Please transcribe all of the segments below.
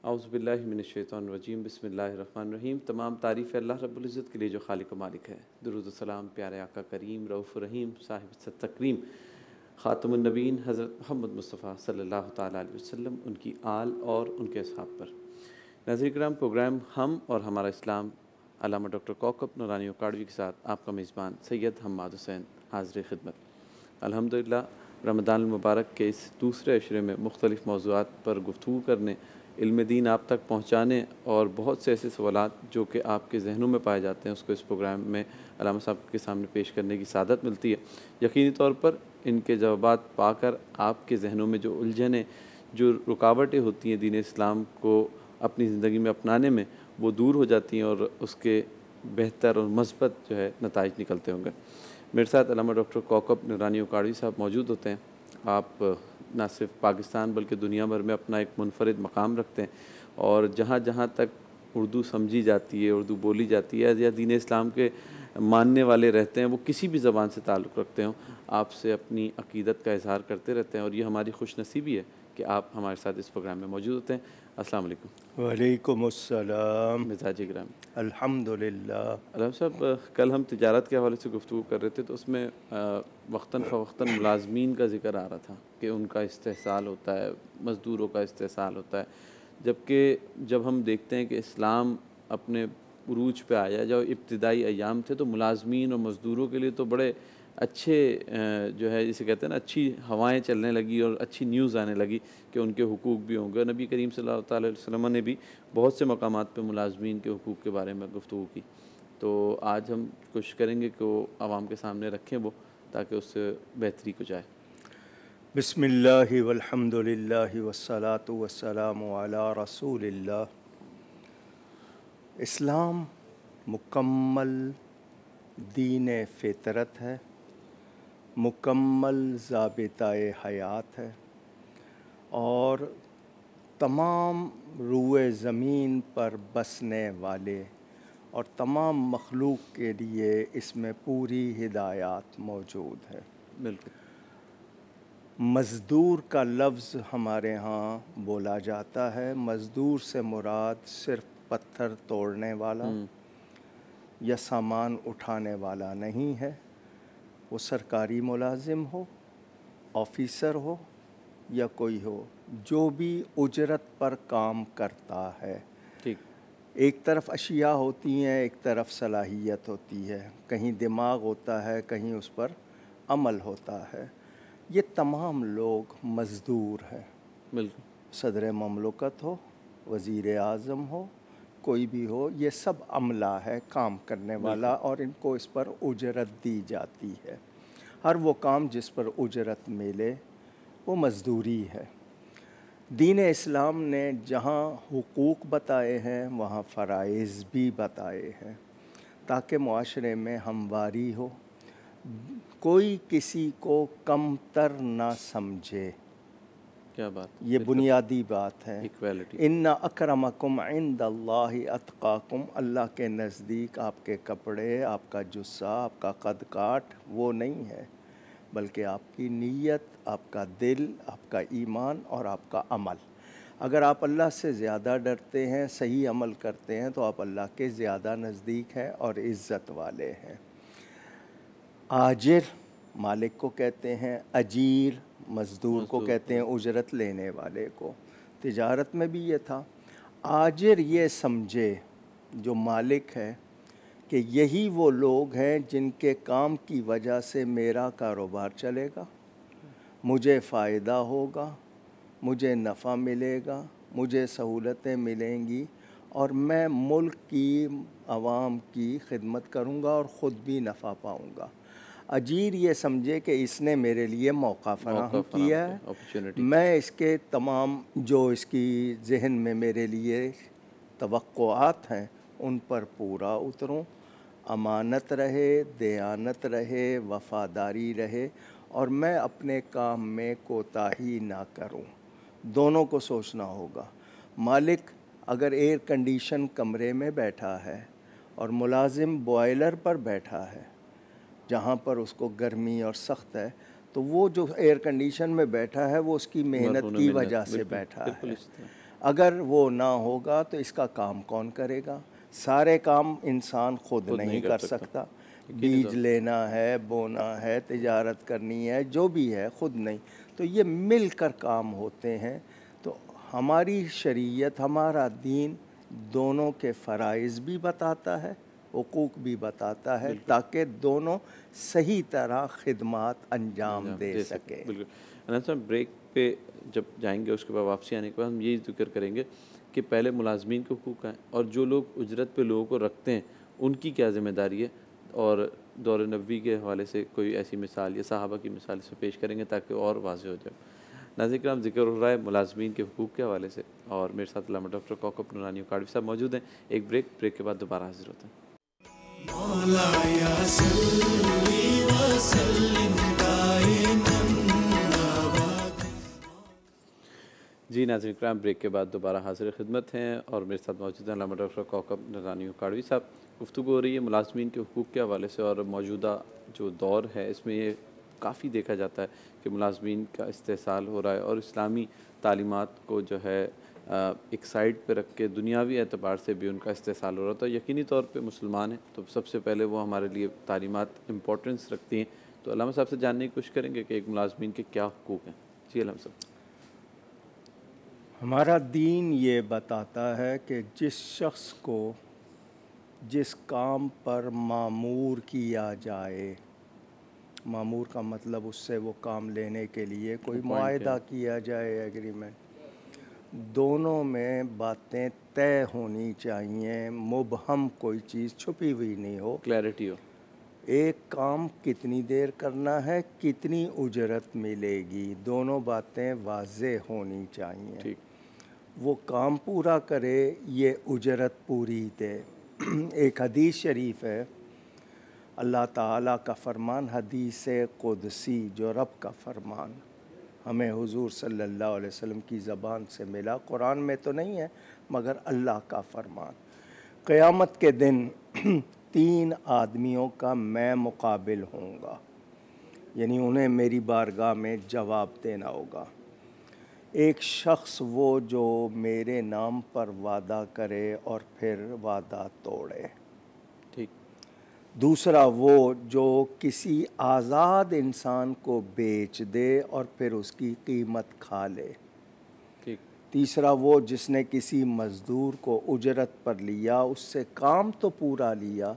औज़ुबिल्लाहि मिनश्शैतानिर्रजीम बिस्मिल्लाहिर्रहमानिर्रहीम। तमाम तारीफ़ अल्लाह रब्बुल इज़्ज़त के लिए जो खालिक व मालिक है। दुरूद व सलाम प्यारे आका करीम रऊफ़ रहीम साहिब तकरीम ख़ातमुन नबीन हज़रत मोहम्मद मुस्तफ़ा सल्लल्लाहु तआला अलैहि वसल्लम, उनकी आल और उनके असहाब पर। नाज़रीन किराम, प्रोग्राम हम और हमारा इस्लाम अल्लामा डॉक्टर कौकब नूरानी उकाड़वी के साथ आपका मेज़बान सैयद हम्माद हुसैन हाज़िर खिदमत। अल्हम्दुलिल्लाह, रमज़ान मुबारक के इस दूसरे अशरे में मुख्तलिफ़ मौज़ूआत पर गुफ्तगू करने, इल्म दीन आप तक पहुँचाने और बहुत से ऐसे सवालात जो कि आपके जहनों में पाए जाते हैं उसको इस प्रोग्राम में अल्लामा साहब के सामने पेश करने की सादत मिलती है। यकीनी तौर पर इनके जवाबात पाकर आपके जहनों में जो उलझनें, जो रुकावटें होती हैं दीन इस्लाम को अपनी ज़िंदगी में अपनाने में, वो दूर हो जाती हैं और उसके बेहतर और मस्बत जो है नताइज निकलते होंगे। मेरे साथ अल्लामा डॉक्टर कौकब नूरानी उकाड़वी साहब मौजूद होते हैं। आप न सिर्फ पाकिस्तान बल्कि दुनिया भर में अपना एक मुनफरिद मकाम रखते हैं और जहाँ जहाँ तक उर्दू समझी जाती है, उर्दू बोली जाती है या दीन इस्लाम के मानने वाले रहते हैं, वो किसी भी ज़बान से ताल्लुक़ रखते हों, आपसे अपनी अक़ीदत का इज़हार करते रहते हैं और ये हमारी खुशनसीबी है कि आप हमारे साथ इस प्रोग्राम में मौजूद होते हैं। अस्सलाम वालेकुम। वालेकुमुस्सलाम। मिजाज ग्राम अल्हम्दुलिल्लाह। अल्लाम साहब, कल हम तिजारत के हवाले से गुफ्तगू कर रहे थे तो उसमें वक्तन फ़वक्तन मुलाज़मीन का ज़िक्र आ रहा था कि उनका इस्तेहसाल होता है, मज़दूरों का इस्तेहसाल होता है। जबकि जब हम देखते हैं कि इस्लाम अपने उरूज पे आया, जब इब्तिदाई अय्याम थे तो मुलाज़मीन और मज़दूरों के लिए तो बड़े अच्छे जो है जिसे कहते हैं ना, अच्छी हवाएं चलने लगी और अच्छी न्यूज़ आने लगी कि उनके हुकूक भी होंगे। नबी करीम सल्लल्लाहु अलैहि वसल्लम ने भी बहुत से मकामात पे मुलाज़मीन के हुकूक के बारे में गुफ्तगू की। तो आज हम कोशिश करेंगे कि वो आवाम के सामने रखें वो, ताकि उससे बेहतरी को जाए। बिस्मिल्लाहि वल्हम्दुलिल्लाहि वस्सलातु वस्सलामु अला रसूलिल्लाह। इस्लाम मुकम्मल दीन फ़ितरत है, मुकम्मल ज़ाबिताए हयात है और तमाम रूए ज़मीन पर बसने वाले और तमाम मखलूक के लिए इसमें पूरी हिदायत मौजूद है। बिल्कुल। मज़दूर का लफ्ज़ हमारे यहाँ बोला जाता है। मज़दूर से मुराद सिर्फ़ पत्थर तोड़ने वाला या सामान उठाने वाला नहीं है। वो सरकारी मुलाजिम हो, ऑफ़िसर हो या कोई हो, जो भी उजरत पर काम करता है। ठीक। एक तरफ अशिया होती हैं, एक तरफ सलाहियत होती है, कहीं दिमाग होता है, कहीं उस पर अमल होता है। ये तमाम लोग मज़दूर हैं। बिल्कुल। सदर ममलकत हो, वज़ीर आज़म हो, कोई भी हो, ये सब अमला है, काम करने वाला, और इनको इस पर उजरत दी जाती है। हर वो काम जिस पर उजरत मिले वो मज़दूरी है। दीन इस्लाम ने जहाँ हुकूक बताए हैं वहाँ फ़राइज़ भी बताए हैं, ताकि मुआशरे में हमवारी हो, कोई किसी को कमतर ना समझे। क्या बात, ये बुनियादी बात है। इक्वालिटी। इन्ना अक्रमकुम इंदल्लाहि अत्काकुम, अल्लाह के नज़दीक आपके कपड़े, आपका जुस्सा, आपका कद काट वो नहीं है, बल्कि आपकी नीयत, आपका दिल, आपका ईमान और आपका अमल। अगर आप अल्लाह से ज़्यादा डरते हैं, सही अमल करते हैं, तो आप अल्लाह के ज़्यादा नज़दीक हैं और इज़्ज़त वाले हैं। आजिर मालिक को कहते हैं, अजीर मज़दूर को कहते हैं, उजरत लेने वाले को। तिजारत में भी ये था। आजिर ये समझे जो मालिक है कि यही वो लोग हैं जिनके काम की वजह से मेरा कारोबार चलेगा, मुझे फ़ायदा होगा, मुझे नफ़ा मिलेगा, मुझे सहूलतें मिलेंगी और मैं मुल्क की, आवाम की खिदमत करूँगा और ख़ुद भी नफ़ा पाऊँगा। अजीर ये समझे कि इसने मेरे लिए मौका फ़राहम किया है, मैं इसके तमाम जो इसकी ज़हन में मेरे लिए तवक्कुआत हैं उन पर पूरा उतरूँ, अमानत रहे, दयानत रहे, वफ़ादारी रहे और मैं अपने काम में कोताही ना करूं। दोनों को सोचना होगा। मालिक अगर एयर कंडीशन कमरे में बैठा है और मुलाजिम बॉयलर पर बैठा है जहाँ पर उसको गर्मी और सख्त है, तो वो जो एयर कंडीशन में बैठा है वो उसकी मेहनत की वजह से बैठा है। अगर वो ना होगा तो इसका काम कौन करेगा? सारे काम इंसान खुद नहीं कर सकता। बीज लेना है, बोना है, तिजारत करनी है, जो भी है खुद नहीं, तो ये मिलकर काम होते हैं। तो हमारी शरीयत, हमारा दीन दोनों के फ़राइज़ भी बताता है, हुकूक भी बताता है, ताकि दोनों सही तरह खिदमत अंजाम दे सकें। बिल्कुल। अनंत साहब, ब्रेक पे जब जाएंगे उसके बाद वापसी आने के बाद हम यही जिक्र करेंगे कि पहले मुलाजमीन के हुकूक हैं और जो लोग उजरत पे लोगों को रखते हैं उनकी क्या ज़िम्मेदारी है, और दौर नबी के हवाले से कोई ऐसी मिसाल या सहाबा की मिसाल से पेश करेंगे ताकि और वाज़ेह हो जाए। नाज़रीन किराम, जिक्र हो रहा है मुलाजमीन के हुकूक के हवाले से और मेरे साथ अल्लामा डॉक्टर कौकब नूरानी काड़वी साहब मौजूद हैं। एक ब्रेक के बाद दोबारा हाजिर होते हैं। जी नाज़रीन किराम, ब्रेक के बाद दोबारा हाजिर खिदमत हैं और मेरे साथ मौजूद हैं अल्लामा डॉक्टर कौकब नूरानी काड़वी साहब। गुफ्तगू हो रही है मुलाजमीन के हुकूक के हवाले से और मौजूदा जो दौर है इसमें ये काफ़ी देखा जाता है कि मुलाजमीन का इस्तेहसाल हो रहा है और इस्लामी तालीमात को जो है एक साइड पे रख के दुनियावी एतबार से भी उनका इस्तेहसाल हो रहा था। यकीनी तौर पे मुसलमान हैं तो सबसे पहले वो हमारे लिए तालीमात इम्पोर्टेंस रखती हैं। तो अल्लामा साहब से जानने की कोशिश करेंगे कि एक मुलाजमीन के क्या हुकूक हैं। जी अल्लामा साहब। हमारा दीन ये बताता है कि जिस शख्स को जिस काम पर मामूर किया जाए, मामूर का मतलब उससे वो काम लेने के लिए कोई मुआहदा किया जाए, एग्रीमेंट, दोनों में बातें तय होनी चाहिए, मुबहम कोई चीज़ छुपी हुई नहीं हो, क्लैरिटी हो। एक काम कितनी देर करना है, कितनी उजरत मिलेगी, दोनों बातें वाज़ेह होनी चाहिए। ठीक। वो काम पूरा करे, ये उजरत पूरी दे। एक हदीस शरीफ है, अल्लाह ताला का फरमान, हदीस कुदसी, जो रब का फरमान हमें हुजूर सल्लल्लाहु अलैहि वसल्लम की ज़बान से मिला, कुरान में तो नहीं है मगर अल्लाह का फरमान, क़यामत के दिन 3 आदमियों का मैं मुकाबिल होऊंगा, यानी उन्हें मेरी बारगाह में जवाब देना होगा। एक शख्स वो जो मेरे नाम पर वादा करे और फिर वादा तोड़े। ठीक। दूसरा वो जो किसी आज़ाद इंसान को बेच दे और फिर उसकी कीमत खा ले। ठीक। तीसरा वो जिसने किसी मज़दूर को उजरत पर लिया, उससे काम तो पूरा लिया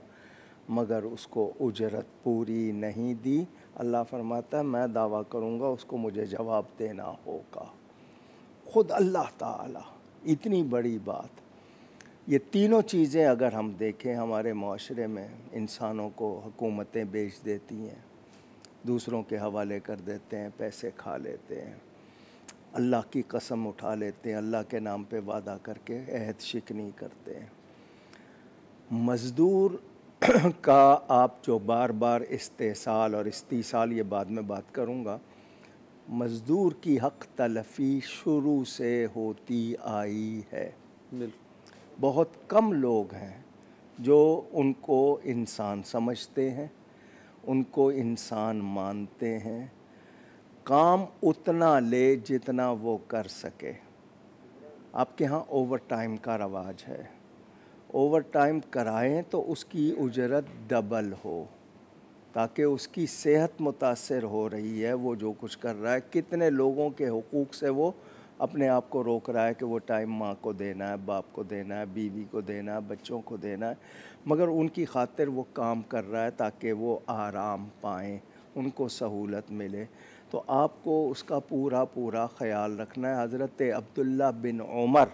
मगर उसको उजरत पूरी नहीं दी। अल्लाह फरमाता है मैं दावा करूँगा उसको मुझे जवाब देना होगा। ख़ुद अल्लाह ताला, इतनी बड़ी बात। ये तीनों चीज़ें अगर हम देखें हमारे माशरे में, इंसानों को हुकूमतें बेच देती हैं, दूसरों के हवाले कर देते हैं, पैसे खा लेते हैं, अल्लाह की कसम उठा लेते हैं, अल्लाह के नाम पे वादा करके अहद शिकनी करते हैं। मज़दूर का आप जो बार बार इस्तेसाल और इस्तीसाल, ये बाद में बात करूँगा, मज़दूर की हक़ तलफ़ी शुरू से होती आई है। बहुत कम लोग हैं जो उनको इंसान समझते हैं, उनको इंसान मानते हैं। काम उतना ले जितना वो कर सके। आपके यहाँ ओवर टाइम का रवाज है, ओवर टाइम कराएं तो उसकी उजरत डबल हो, ताकि उसकी सेहत मुतासर हो रही है, वो जो कुछ कर रहा है। कितने लोगों के हुकूक से वो अपने आप को रोक रहा है कि वो टाइम माँ को देना है, बाप को देना है, बीवी को देना है, बच्चों को देना है, मगर उनकी खातिर वो काम कर रहा है ताकि वो आराम पाएँ, उनको सहूलत मिले। तो आपको उसका पूरा पूरा ख़याल रखना है। हज़रत अब्दुल्ला बिन उमर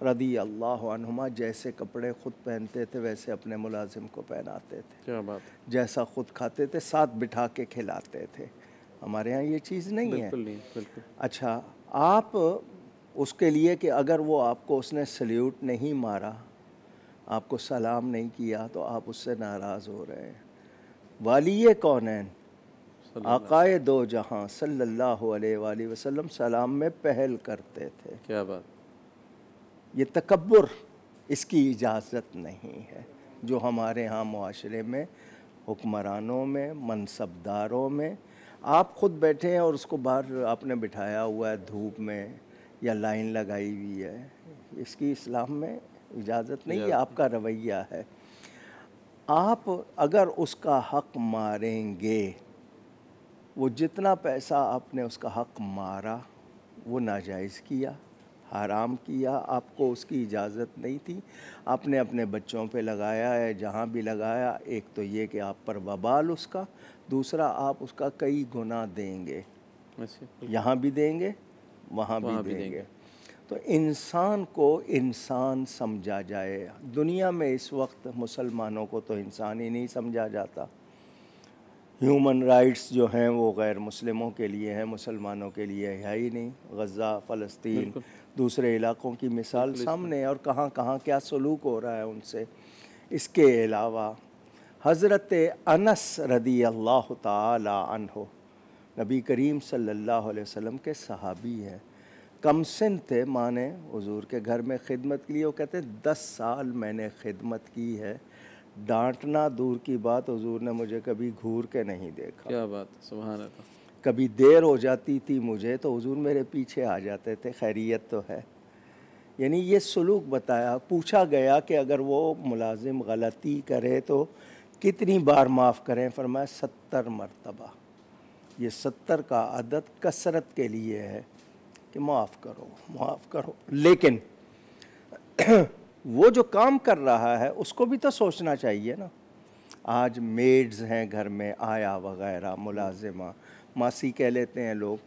रदी अल्लाह अन्हुमा जैसे कपड़े ख़ुद पहनते थे वैसे अपने मुलाजिम को पहनाते थे। क्या बात। जैसा ख़ुद खाते थे साथ बिठा के खिलाते थे। हमारे यहाँ ये चीज़ नहीं है। बिल्कुल नहीं, बिल्कुल। अच्छा, आप उसके लिए कि अगर वो आपको उसने सल्यूट नहीं मारा, आपको सलाम नहीं किया, तो आप उससे नाराज़ हो रहे हैं। वाली कौनैन आकाए दो जहां सल्लल्लाहु अलैहि वसल्लम सलाम में पहल करते थे। क्या बात। ये तकब्बुर, इसकी इजाज़त नहीं है जो हमारे यहाँ मुआशरे में, हुक्मरानों में, मनसबदारों में, आप खुद बैठे हैं और उसको बाहर आपने बिठाया हुआ है धूप में या लाइन लगाई हुई है, इसकी इस्लाम में इजाज़त नहीं है, आपका रवैया है। आप अगर उसका हक़ मारेंगे, वो जितना पैसा आपने उसका हक़ मारा वो नाजायज़ किया, हराम किया, आपको उसकी इजाज़त नहीं थी, आपने अपने बच्चों पे लगाया है, जहाँ भी लगाया। एक तो ये कि आप पर वबाल उसका, दूसरा आप उसका कई गुना देंगे, यहाँ भी देंगे वहाँ भी देंगे। तो इंसान को इंसान समझा जाए। दुनिया में इस वक्त मुसलमानों को तो इंसान ही नहीं समझा जाता। ह्यूमन राइट्स जो हैं वो गैर मुस्लिमों के लिए हैं, मुसलमानों के लिए है ही नहीं। गज़ा, फ़लस्तीन, दूसरे इलाक़ों की मिसाल सामने, और कहाँ कहाँ क्या सलूक हो रहा है उनसे। इसके अलावा हज़रत अनस रदी अल्लाह ताला अन्हो नबी करीम सल्लल्लाहु अलैहि वसल्लम के सहाबी हैं, कम सिन थे। माँ ने हुज़ूर के घर में खिदमत के लिए, वो कहते हैं 10 साल मैंने खिदमत की है, डांटना दूर की बात, हुज़ूर ने मुझे कभी घूर के नहीं देखा। क्या बात, सुभान अल्लाह। कभी देर हो जाती थी मुझे तो हुज़ूर मेरे पीछे आ जाते थे, खैरियत तो है। यानी ये सलूक बताया। पूछा गया कि अगर वो मुलाजिम गलती करे तो कितनी बार माफ़ करें? फरमाया 70 मरतबा। ये 70 का अदद कसरत के लिए है कि माफ़ करो, माफ़ करो। लेकिन वो जो काम कर रहा है उसको भी तो सोचना चाहिए ना। आज मेड्स हैं घर में, आया वगैरह, मुलाजिमा, मासी कह लेते हैं लोग,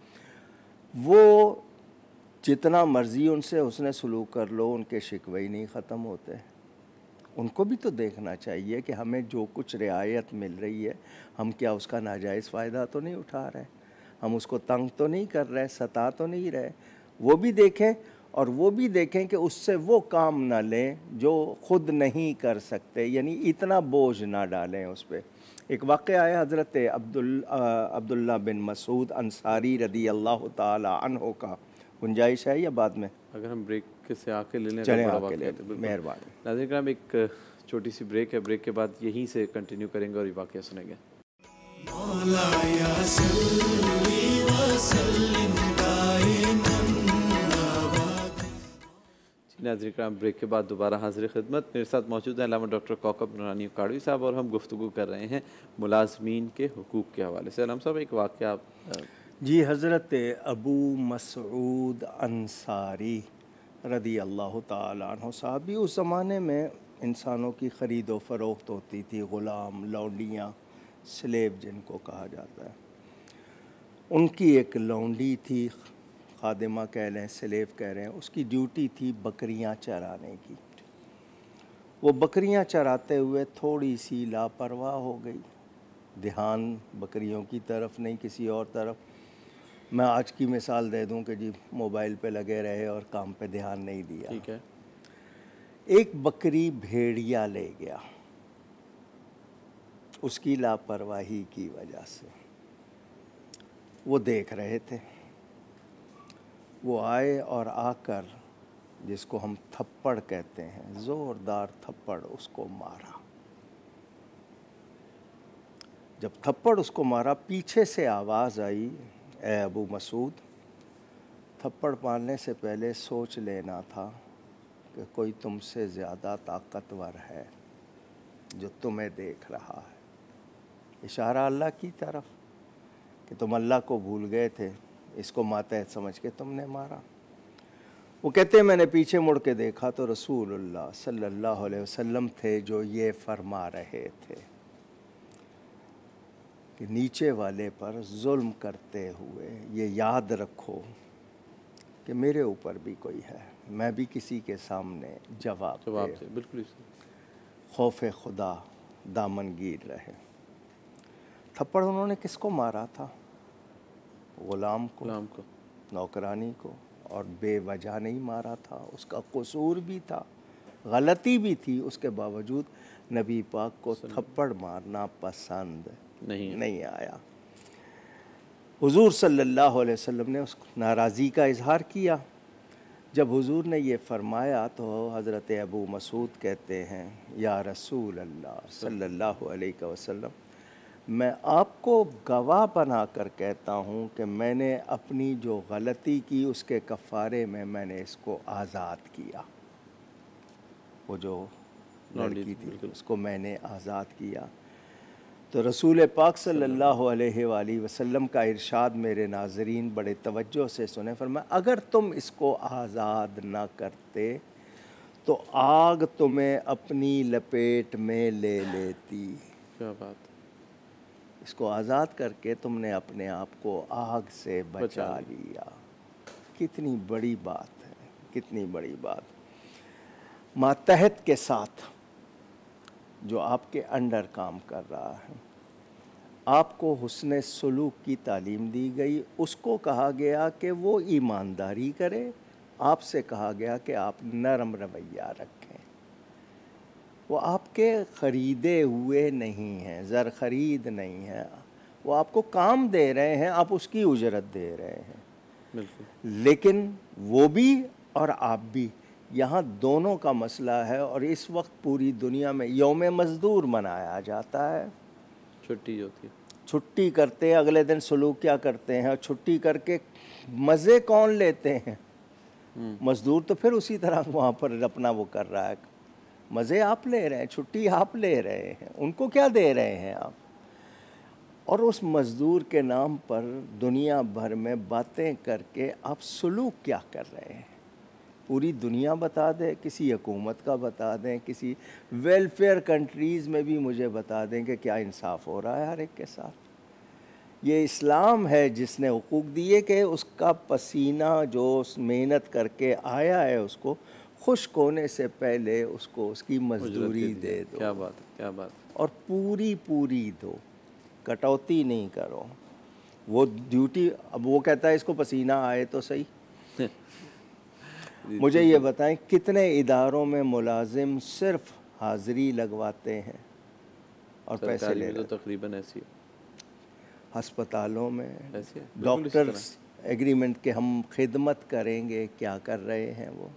वो जितना मर्ज़ी उनसे उसने सलूक कर लो, उनके शिकवे ही नहीं ख़त्म होते। उनको भी तो देखना चाहिए कि हमें जो कुछ रियायत मिल रही है, हम क्या उसका नाजायज़ फ़ायदा तो नहीं उठा रहे, हम उसको तंग तो नहीं कर रहे, सता तो नहीं रहे। वो भी देखें, और वो भी देखें कि उससे वो काम ना लें जो ख़ुद नहीं कर सकते, यानी इतना बोझ ना डालें उस पर। एक वाक़या है हज़रत अब्दुल्ला बिन मसूद अंसारी रदी अल्लाह ताला अन्हो का। गुंजाइश है या बाद में? अगर हम ब्रेक से आके ले लें। चलें आके ले, मेहरबानी। नाज़रीन किराम, एक छोटी सी ब्रेक है, ब्रेक के बाद यहीं से कंटिन्यू करेंगे और ये वाक़या सुनेंगे। नाज़रीन किराम, ब्रेक के बाद दोबारा हाज़िर खिदमत। मेरे साथ मौजूद हैं अल्लामा डॉक्टर कौकब नूरानी काड़वी साहब, और हम गुफ्तगू कर रहे हैं मुलाज़मीन के हुकूक़ के हवाले से। अल्लामा साहब, एक वाक़या आप जी, हज़रत अबू मसऊद अंसारी रदी अल्लाह ताला अन्हु साहब भी, उस ज़माने में इंसानों की ख़रीद व फ़रोख्त होती थी, ग़ुलाम, लौंडियाँ, स्लेव जिनको कहा जाता है। उनकी एक लौंडी थी, खादिमा कह लें, स्लेव कह रहे हैं, उसकी ड्यूटी थी बकरियां चराने की। वो बकरियां चराते हुए थोड़ी सी लापरवाह हो गई, ध्यान बकरियों की तरफ नहीं किसी और तरफ। मैं आज की मिसाल दे दूं कि जी मोबाइल पे लगे रहे और काम पे ध्यान नहीं दिया। ठीक है। एक बकरी भेड़िया ले गया उसकी लापरवाही की वजह से। वो देख रहे थे, वो आए और आकर, जिसको हम थप्पड़ कहते हैं, ज़ोरदार थप्पड़ उसको मारा। जब थप्पड़ उसको मारा, पीछे से आवाज़ आई, ए अबू मसूद, थप्पड़ मारने से पहले सोच लेना था कि कोई तुमसे ज़्यादा ताकतवर है जो तुम्हें देख रहा है। इशारा अल्लाह की तरफ कि तुम अल्लाह को भूल गए थे, इसको मातहत समझ के तुमने मारा। वो कहते हैं मैंने पीछे मुड़ के देखा तो रसूलुल्लाह सल्लल्लाहु अलैहि वसल्लम थे जो ये फरमा रहे थे कि नीचे वाले पर जुल्म करते हुए ये याद रखो कि मेरे ऊपर भी कोई है, मैं भी किसी के सामने जवाब दे। बिल्कुल खौफ खुदा दामनगीर रहे। थप्पड़ उन्होंने किसको मारा था? ग़ुलाम को, नौकरानी को, और बेवजह नहीं मारा था। उसका कसूर भी था, गलती भी थी, उसके बावजूद नबी पाक को थप्पड़ मारना पसंद नहीं आया। हुजूर सल्लल्लाहु अलैहि वसल्लम ने उस नाराज़ी का इजहार किया। जब हुजूर ने ये फरमाया तो हज़रत अबू मसूद कहते हैं, या रसूल अल्लाह सल्लल्लाहु अलैहि वसल्लम, मैं आपको गवाह बना कर कहता हूँ कि मैंने अपनी जो गलती की उसके कफ़ारे में मैंने इसको आज़ाद किया। वो जो लड़की थी उसको मैंने आज़ाद किया। तो रसूल पाक सल्लल्लाहु अलैहि वसल्लम का इरशाद मेरे नाज़रीन बड़े तवज्जो से सुने, फरमाया अगर तुम इसको आज़ाद ना करते तो आग तुम्हें अपनी लपेट में ले लेती। क्या बात, इसको आज़ाद करके तुमने अपने आप को आग से बचा लिया। कितनी बड़ी बात है, कितनी बड़ी बात। मातहत के साथ जो आपके अंडर काम कर रहा है, आपको हुस्न सलूक की तालीम दी गई, उसको कहा गया कि वो ईमानदारी करे, आपसे कहा गया कि आप नरम रवैया रखें। वो आपके ख़रीदे हुए नहीं हैं, ज़र ख़रीद नहीं है, वो आपको काम दे रहे हैं, आप उसकी उजरत दे रहे हैं। बिल्कुल। लेकिन वो भी और आप भी, यहाँ दोनों का मसला है। और इस वक्त पूरी दुनिया में यौम मज़दूर मनाया जाता है। छुट्टी होती है, छुट्टी करते हैं, अगले दिन सलूक क्या करते हैं, और छुट्टी करके मज़े कौन लेते हैं? मज़दूर तो फिर उसी तरह वहाँ पर अपना वो कर रहा है। मज़े आप ले रहे हैं, छुट्टी आप ले रहे हैं, उनको क्या दे रहे हैं आप? और उस मज़दूर के नाम पर दुनिया भर में बातें करके आप सलूक क्या कर रहे हैं? पूरी दुनिया बता दें, किसी हुकूमत का बता दें, किसी वेलफेयर कंट्रीज़ में भी मुझे बता दें कि क्या इंसाफ हो रहा है हर एक के साथ। ये इस्लाम है जिसने हुकूक दिए कि उसका पसीना जो मेहनत करके आया है उसको खुश्क होने से पहले उसको उसकी मजदूरी दे दो। क्या बात है, क्या बात। और पूरी पूरी दो, कटौती नहीं करो। वो ड्यूटी, अब वो कहता है इसको पसीना आए तो सही। मुझे ये बताएं कितने इदारों में मुलाजिम सिर्फ हाज़िरी लगवाते हैं और पैसे ले रहे हैं? तो तकरीबन ऐसी है, अस्पतालों में ऐसी है, डॉक्टर्स एग्रीमेंट के हम खिदमत करेंगे, क्या कर रहे हैं वो?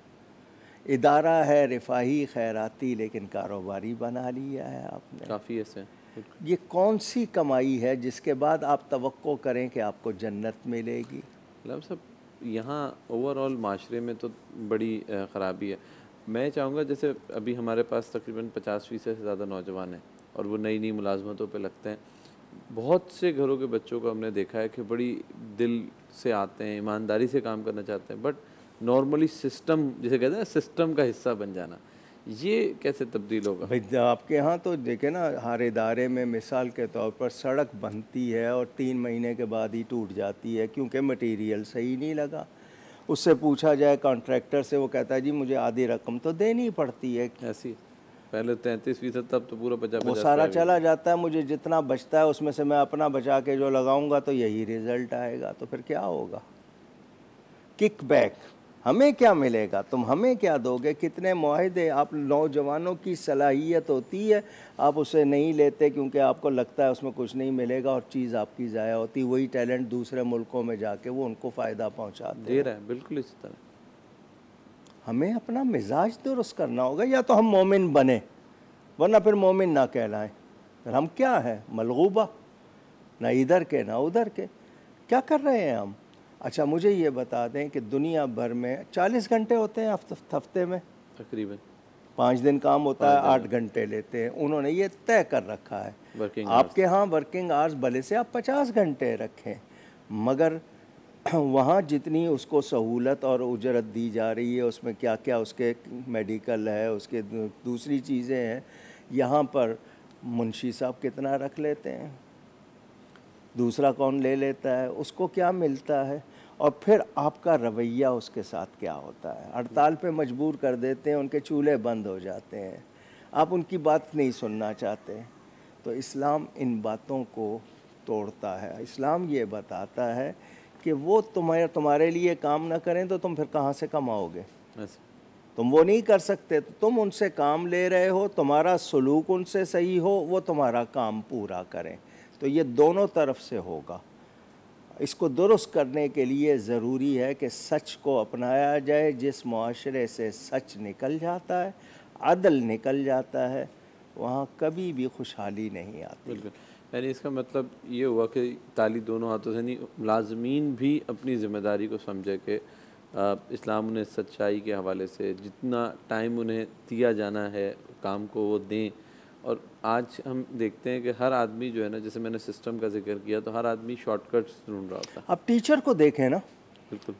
इदारा है रिफाही खैराती, लेकिन कारोबारी बना लिया है आपने। काफ़ी ऐसे। ये कौन सी कमाई है जिसके बाद आप तवक्को करें कि आपको जन्नत मिलेगी? सब यहाँ ओवरऑल माशरे में तो बड़ी ख़राबी है। मैं चाहूँगा जैसे अभी हमारे पास तकरीबन 50% से ज़्यादा नौजवान हैं और वो नई नई मुलाजमतों पे लगते हैं। बहुत से घरों के बच्चों को हमने देखा है कि बड़ी दिल से आते हैं, ईमानदारी से काम करना चाहते हैं, बट नॉर्मली सिस्टम जिसे कहते हैं सिस्टम का हिस्सा बन जाना, ये कैसे तब्दील होगा? भाई आपके यहाँ तो देखे ना, हर इदारे में मिसाल के तौर पर सड़क बनती है और 3 महीने के बाद ही टूट जाती है क्योंकि मटेरियल सही नहीं लगा। उससे पूछा जाए कॉन्ट्रैक्टर से, वो कहता है जी मुझे आधी रकम तो देनी पड़ती है। ऐसी पहले 33%, तब तो पूरा 50-50 वो सारा चला जाता है, मुझे जितना बचता है उसमें से मैं अपना बचा के जो लगाऊंगा तो यही रिज़ल्ट आएगा। तो फिर क्या होगा? किकबैक। हमें क्या मिलेगा? तुम हमें क्या दोगे? कितने मुआहदे, आप नौजवानों की सलाहियत होती है, आप उसे नहीं लेते क्योंकि आपको लगता है उसमें कुछ नहीं मिलेगा और चीज़ आपकी ज़ाया होती। वही टैलेंट दूसरे मुल्कों में जाके वो उनको फ़ायदा पहुँचाते दे रहा है। बिल्कुल इसी तरह हमें अपना मिजाज दुरुस्त करना होगा, या तो हम मोमिन बने, वरना फिर मोमिन ना कहलाएं। फिर हम क्या हैं? मलगूबा, ना इधर के ना उधर के। क्या कर रहे हैं हम? अच्छा मुझे ये बता दें कि दुनिया भर में 40 घंटे होते हैं हफ्ते में, तकरीबन 5 दिन काम होता है, 8 घंटे लेते हैं। उन्होंने ये तय कर रखा है। आपके यहाँ वर्किंग आवर्स भले से आप 50 घंटे रखें, मगर वहाँ जितनी उसको सहूलत और उजरत दी जा रही है उसमें क्या क्या उसके मेडिकल है, उसके दूसरी चीज़ें हैं। यहाँ पर मुंशी साहब कितना रख लेते हैं, दूसरा कौन ले लेता है, उसको क्या मिलता है, और फिर आपका रवैया उसके साथ क्या होता है। हड़ताल पे मजबूर कर देते हैं, उनके चूल्हे बंद हो जाते हैं, आप उनकी बात नहीं सुनना चाहते। तो इस्लाम इन बातों को तोड़ता है। इस्लाम ये बताता है कि वो तुम्हारे लिए काम ना करें तो तुम फिर कहाँ से कमाओगे? तुम वो नहीं कर सकते तो तुम उनसे काम ले रहे हो, तुम्हारा सलूक उनसे सही हो, वो तुम्हारा काम पूरा करें। तो ये दोनों तरफ से होगा। इसको दुरुस्त करने के लिए ज़रूरी है कि सच को अपनाया जाए। जिस मुआशरे से सच निकल जाता है, अदल निकल जाता है, वहाँ कभी भी खुशहाली नहीं आती। बिल्कुल। यानी इसका मतलब ये हुआ कि ताली दोनों हाथों से नहीं, मुलाजमीन भी अपनी ज़िम्मेदारी को समझे कि इस्लाम उन्हें सच्चाई के हवाले से जितना टाइम उन्हें दिया जाना है काम को वो दें। और आज हम देखते हैं कि हर आदमी जो है ना, जैसे मैंने सिस्टम का जिक्र किया, तो हर आदमी शॉर्टकट्स ढूंढ रहा होता है। अब टीचर को देखें ना, बिल्कुल,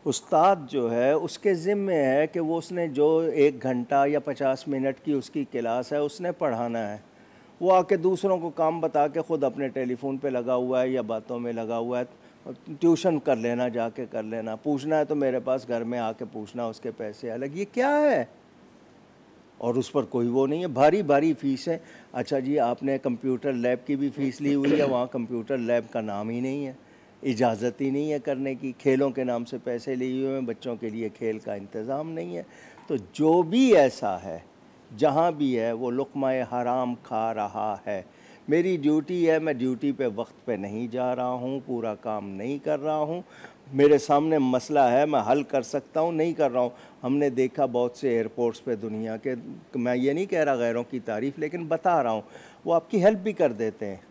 उस्ताद जो है उसके ज़िम्मे है कि वो उसने जो 1 घंटा या 50 मिनट की उसकी क्लास है उसने पढ़ाना है। वो आके दूसरों को काम बता के ख़ुद अपने टेलीफोन पे लगा हुआ है या बातों में लगा हुआ है। ट्यूशन कर लेना, जाके कर लेना, पूछना है तो मेरे पास घर में आके पूछना, उसके पैसे अलग। ये क्या है? और उस पर कोई वो नहीं है। भारी भारी फ़ीसें। अच्छा जी, आपने कंप्यूटर लैब की भी फ़ीस ली हुई है, वहाँ कंप्यूटर लैब का नाम ही नहीं है, इजाज़त ही नहीं है करने की। खेलों के नाम से पैसे लिए हुए हैं, बच्चों के लिए खेल का इंतज़ाम नहीं है। तो जो भी ऐसा है, जहाँ भी है, वो लुक़्मा हराम खा रहा है। मेरी ड्यूटी है, मैं ड्यूटी पे वक्त पे नहीं जा रहा हूँ, पूरा काम नहीं कर रहा हूँ, मेरे सामने मसला है, मैं हल कर सकता हूँ, नहीं कर रहा हूँ। हमने देखा बहुत से एयरपोर्ट्स पे दुनिया के, मैं ये नहीं कह रहा गैरों की तारीफ़, लेकिन बता रहा हूँ, वो आपकी हेल्प भी कर देते हैं।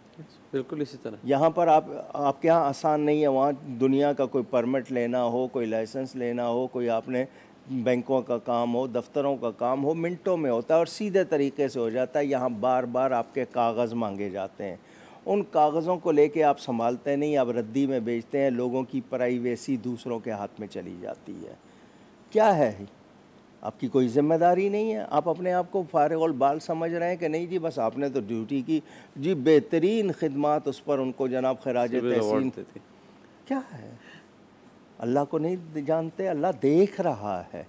बिल्कुल इसी तरह यहाँ पर आपके यहाँ आसान नहीं है। वहाँ दुनिया का कोई परमिट लेना हो, कोई लाइसेंस लेना हो, कोई आपने बैंकों का काम हो, दफ्तरों का काम हो, मिनटों में होता है और सीधे तरीके से हो जाता है। यहाँ बार बार आपके कागज़ मांगे जाते हैं, उन कागज़ों को लेके आप संभालते नहीं, आप रद्दी में बेचते हैं। लोगों की प्राइवेसी दूसरों के हाथ में चली जाती है। क्या है? आपकी कोई ज़िम्मेदारी नहीं है। आप अपने आप को फारिग और बाल समझ रहे हैं कि नहीं जी बस आपने तो ड्यूटी की जी, बेहतरीन खिदमत, उस पर उनको जनाब खराज तहसीन। क्या है? अल्लाह को नहीं जानते? अल्लाह देख रहा है।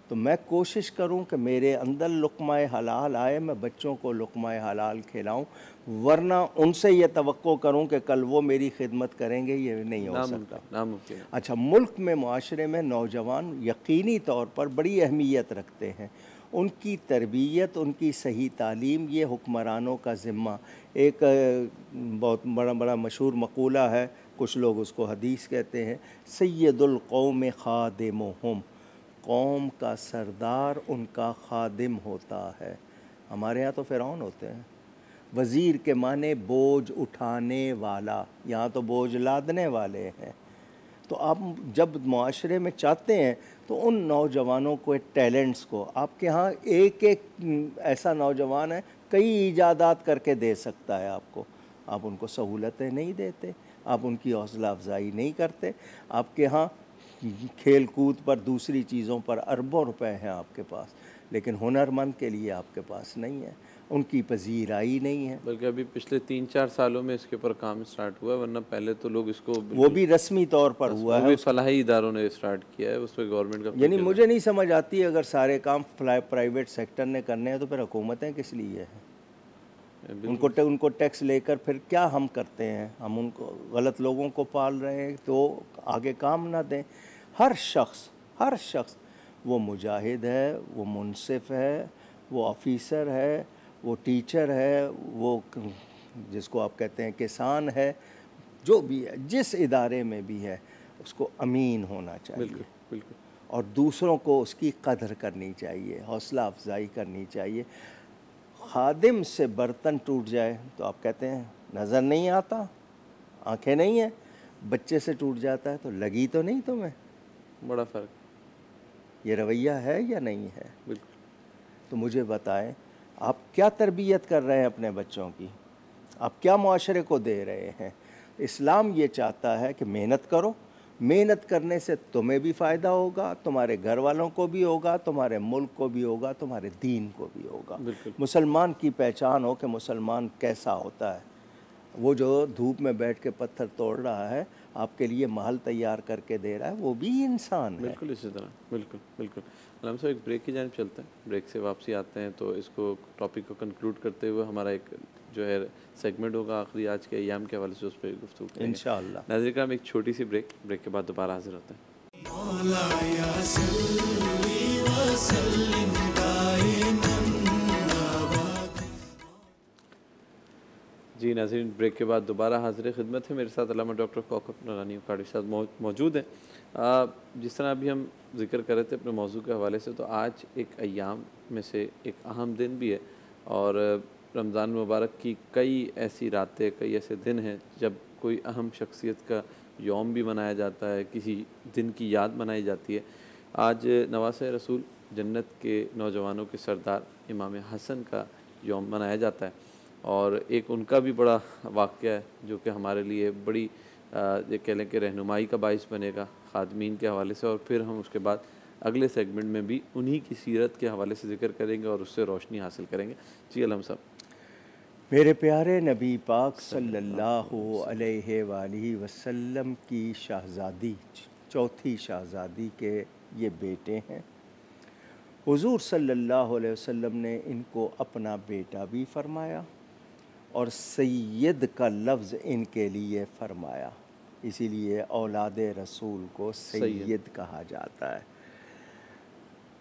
तो मैं कोशिश करूं कि मेरे अंदर लुक़्मा हलाल आए, मैं बच्चों को लुक़्मा हलाल खिलाऊं, वरना उनसे ये तवक्को करूं कि कल वो मेरी खिदमत करेंगे, ये नहीं हो सकता। नामुमकिन। अच्छा, मुल्क में, मुआशरे में नौजवान यकीनी तौर पर बड़ी अहमियत रखते हैं। उनकी तरबियत, उनकी सही तालीम, ये हुक्मरानों का ज़िम्मा। एक बहुत बड़ा मशहूर मक़ूला है, कुछ लोग उसको हदीस कहते हैं, सय्यदुल कौम खादिमुहुम, कौम का सरदार उनका खादिम होता है। हमारे यहाँ तो फ़िरौन होते हैं। वज़ीर के माने बोझ उठाने वाला, यहाँ तो बोझ लादने वाले हैं। तो आप जब मुआशरे में चाहते हैं तो उन नौजवानों को, टैलेंट्स को, आपके यहाँ एक एक ऐसा नौजवान है कई ईजादात करके दे सकता है आपको, आप उनको सहूलतें नहीं देते, आप उनकी हौसला अफजाई नहीं करते। आपके यहाँ खेल कूद पर, दूसरी चीज़ों पर अरबों रुपए हैं आपके पास, लेकिन हुनरमंद के लिए आपके पास नहीं है, उनकी पजीराई नहीं है। बल्कि अभी पिछले 3-4 सालों में इसके ऊपर काम स्टार्ट हुआ है, वरना पहले तो लोग इसको वो भी रस्मी तौर पर हुआ है, फलाही इदारों ने स्टार्ट किया है, उस पर गवर्नमेंट का। यानी मुझे नहीं समझ आती, अगर सारे काम प्राइवेट सेक्टर ने करने हैं तो फिर हुकूमतें किस लिए हैं? उनको टैक्स लेकर फिर क्या हम करते हैं? हम उनको गलत लोगों को पाल रहे हैं तो आगे काम ना दें। हर शख्स वो मुजाहिद है, वो मुनसिफ है, वो ऑफिसर है, वो टीचर है, वो जिसको आप कहते हैं किसान है, जो भी है, जिस इदारे में भी है, उसको अमीन होना चाहिए। बिल्कुल बिल्कुल। और दूसरों को उसकी कदर करनी चाहिए, हौसला अफजाई करनी चाहिए। खादिम से बर्तन टूट जाए तो आप कहते हैं नज़र नहीं आता, आंखें नहीं हैं। बच्चे से टूट जाता है तो लगी तो नहीं तुम्हें? बड़ा फ़र्क। ये रवैया है या नहीं है? बिल्कुल। तो मुझे बताएं, आप क्या तरबियत कर रहे हैं अपने बच्चों की? आप क्या मुआशरे को दे रहे हैं? इस्लाम ये चाहता है कि मेहनत करो, मेहनत करने से तुम्हें भी फ़ायदा होगा, तुम्हारे घर वालों को भी होगा, तुम्हारे मुल्क को भी होगा, तुम्हारे दीन को भी होगा। मुसलमान की पहचान हो कि मुसलमान कैसा होता है। वो जो धूप में बैठ के पत्थर तोड़ रहा है, आपके लिए महल तैयार करके दे रहा है, वो भी इंसान है। बिल्कुल इसी तरह। बिल्कुल बिल्कुल। अलम साहब, एक ब्रेक की जानिब चलते हैं, ब्रेक से वापसी आते हैं तो इसको टॉपिक को कंक्लूड करते हुए हमारा एक जो है सेगमेंट होगा आखिरी आज के अय्याम के हवाले से, उस पर गुफ्तगू करेंगे इंशाअल्लाह। नाज़रीन किराम, एक छोटी सी ब्रेक के बाद दोबारा हाजिर होते हैं। जी नाज़रीन, ब्रेक के बाद दोबारा हाजिर खिदमत है। मेरे साथ अल्लामा डॉक्टर कौकब नूरानी काड़ी साहब मौजूद हैं। जिस तरह अभी हम जिक्र कर रहे थे अपने मौजू के हवाले से, तो आज एक अय्याम में से एक अहम दिन भी है और रमज़ान मुबारक की कई ऐसी रातें, कई ऐसे दिन हैं जब कोई अहम शख्सियत का यौम भी मनाया जाता है, किसी दिन की याद मनाई जाती है। आज नवासे रसूल जन्नत के नौजवानों के सरदार इमाम हसन का यौम मनाया जाता है और एक उनका भी बड़ा वाक़या है जो कि हमारे लिए बड़ी ये कह लें कि रहनुमाई का बाइस बनेगा ख़ादमीन के हवाले से, और फिर हम उसके बाद अगले सेगमेंट में भी उन्हीं की सीरत के हवाले से ज़िक्र करेंगे और उससे रोशनी हासिल करेंगे। जी अलम साहब। मेरे प्यारे नबी पाक सल्लल्लाहु अलैहि वसल्लम की शहज़ादी, चौथी शहज़ादी के ये बेटे हैं। हुज़ूर सल्लल्लाहु अलैहि वसल्लम ने इनको अपना बेटा भी फरमाया और सैयद का लफ्ज़ इनके लिए फ़रमाया, इसीलिए औलाद रसूल को सैयद कहा जाता है।